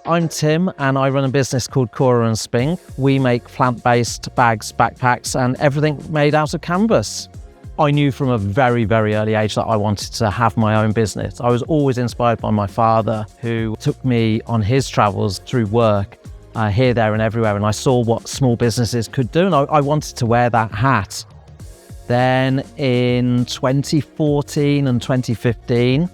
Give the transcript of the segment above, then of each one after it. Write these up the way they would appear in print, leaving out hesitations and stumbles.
I'm Tim and I run a business called Cora Spink. We make plant-based bags, backpacks and everything made out of canvas. I knew from a very, very early age that I wanted to have my own business. I was always inspired by my father, who took me on his travels through work here, there and everywhere, and I saw what small businesses could do and I wanted to wear that hat. Then in 2014 and 2015,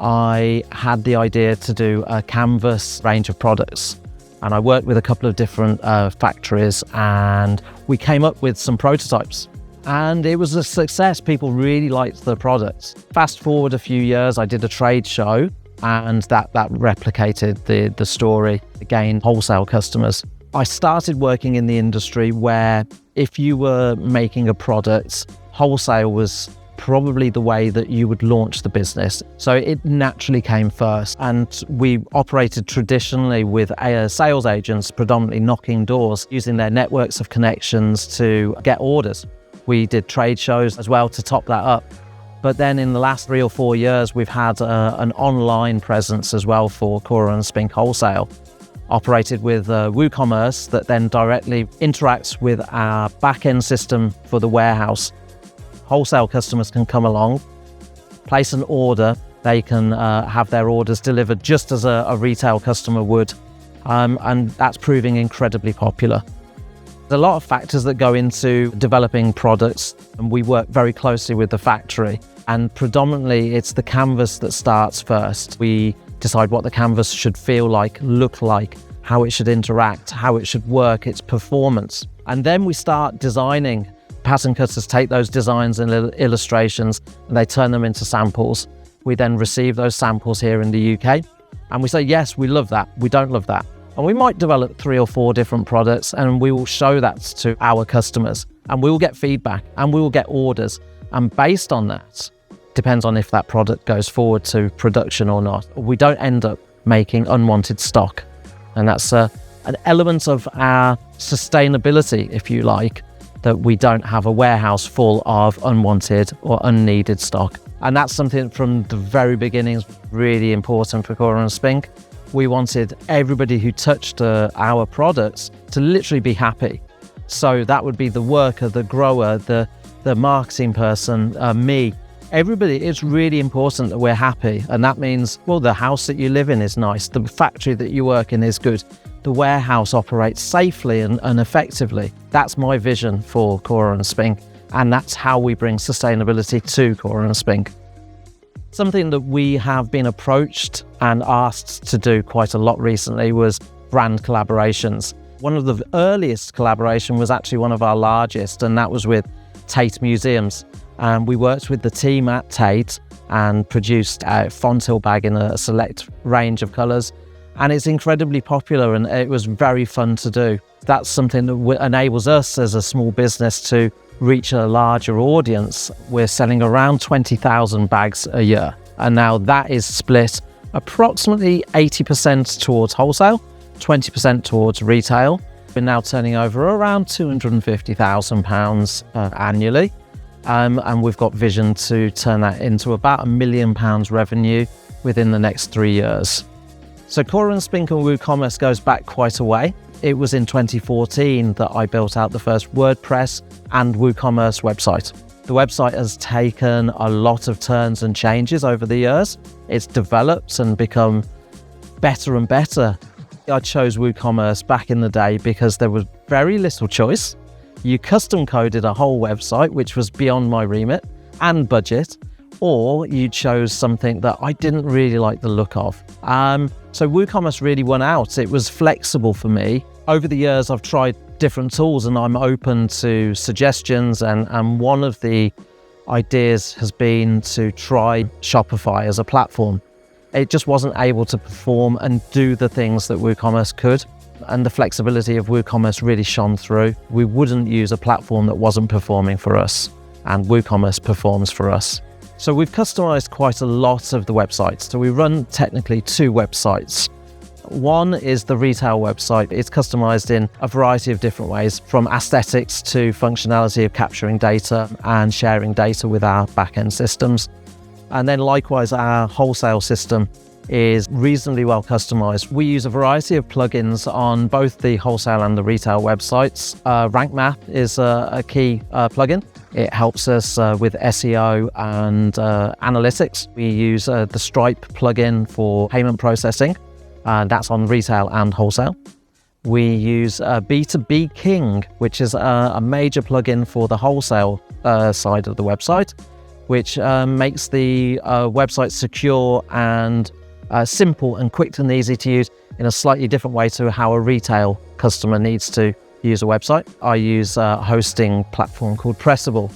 I had the idea to do a canvas range of products, and I worked with a couple of different factories and we came up with some prototypes and it was a success. People really liked the products. Fast forward a few years, I did a trade show and that replicated the story, again, wholesale customers. I started working in the industry where if you were making a product, wholesale was probably the way that you would launch the business. So it naturally came first. And we operated traditionally with sales agents, predominantly knocking doors, using their networks of connections to get orders. We did trade shows as well to top that up. But then in the last 3 or 4 years, we've had an online presence as well for Cora Spink Wholesale, operated with WooCommerce that then directly interacts with our back-end system for the warehouse. Wholesale customers can come along, place an order, they can have their orders delivered just as a retail customer would, and that's proving incredibly popular. There's a lot of factors that go into developing products, and we work very closely with the factory, and predominantly it's the canvas that starts first. We decide what the canvas should feel like, look like, how it should interact, how it should work, its performance. And then we start designing. Pattern cutters take those designs and illustrations and they turn them into samples. We then receive those samples here in the UK and we say, yes, we love that, we don't love that. And we might develop 3 or 4 different products and we will show that to our customers and we will get feedback and we will get orders. And based on that, depends on if that product goes forward to production or not. We don't end up making unwanted stock. And that's an element of our sustainability, if you like, that we don't have a warehouse full of unwanted or unneeded stock. And that's something from the very beginning is really important for Cora Spink. We wanted everybody who touched our products to literally be happy. So that would be the worker, the grower, the marketing person, me. Everybody, it's really important that we're happy. And that means, well, the house that you live in is nice. The factory that you work in is good. The warehouse operates safely and effectively. That's my vision for Cora Spink, and that's how we bring sustainability to Cora Spink. Something that we have been approached and asked to do quite a lot recently was brand collaborations. One of the earliest collaboration was actually one of our largest, and that was with Tate Museums. And we worked with the team at Tate and produced a Fonthill bag in a select range of colours. And it's incredibly popular and it was very fun to do. That's something that enables us as a small business to reach a larger audience. We're selling around 20,000 bags a year. And now that is split approximately 80% towards wholesale, 20% towards retail. We're now turning over around £250,000 annually. And we've got vision to turn that into about £1 million revenue within the next 3 years. So Cora Spink and WooCommerce goes back quite a way. It was in 2014 that I built out the first WordPress and WooCommerce website. The website has taken a lot of turns and changes over the years. It's developed and become better and better. I chose WooCommerce back in the day because there was very little choice. You custom coded a whole website, which was beyond my remit and budget, or you chose something that I didn't really like the look of. So WooCommerce really won out. It was flexible for me. Over the years, I've tried different tools and I'm open to suggestions. And one of the ideas has been to try Shopify as a platform. It just wasn't able to perform and do the things that WooCommerce could. And the flexibility of WooCommerce really shone through. We wouldn't use a platform that wasn't performing for us, and WooCommerce performs for us. So we've customized quite a lot of the websites. So we run technically 2 websites. One is the retail website. It's customized in a variety of different ways, from aesthetics to functionality of capturing data and sharing data with our back-end systems. And then likewise, our wholesale system is reasonably well customized. We use a variety of plugins on both the wholesale and the retail websites. Rank Math is a key plugin. It helps us with SEO and analytics. We use the Stripe plugin for payment processing. That's on retail and wholesale. We use B2B King, which is a major plugin for the wholesale side of the website, which makes the website secure and simple and quick and easy to use in a slightly different way to how a retail customer needs to use a website. I use a hosting platform called Pressable,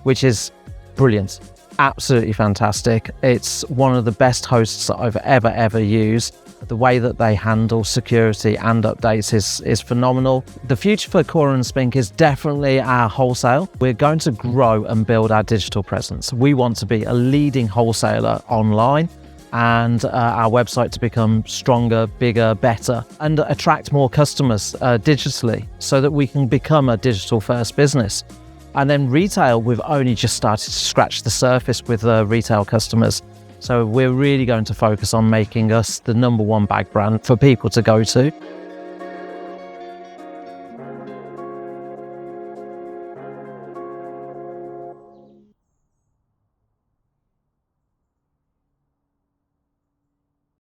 which is brilliant, absolutely fantastic. It's one of the best hosts that I've ever used. The way that they handle security and updates is phenomenal. The future for Cora Spink is definitely our wholesale. We're going to grow and build our digital presence. We want to be a leading wholesaler online and our website to become stronger, bigger, better, and attract more customers digitally so that we can become a digital first business. And then retail, we've only just started to scratch the surface with retail customers. So we're really going to focus on making us the #1 bag brand for people to go to.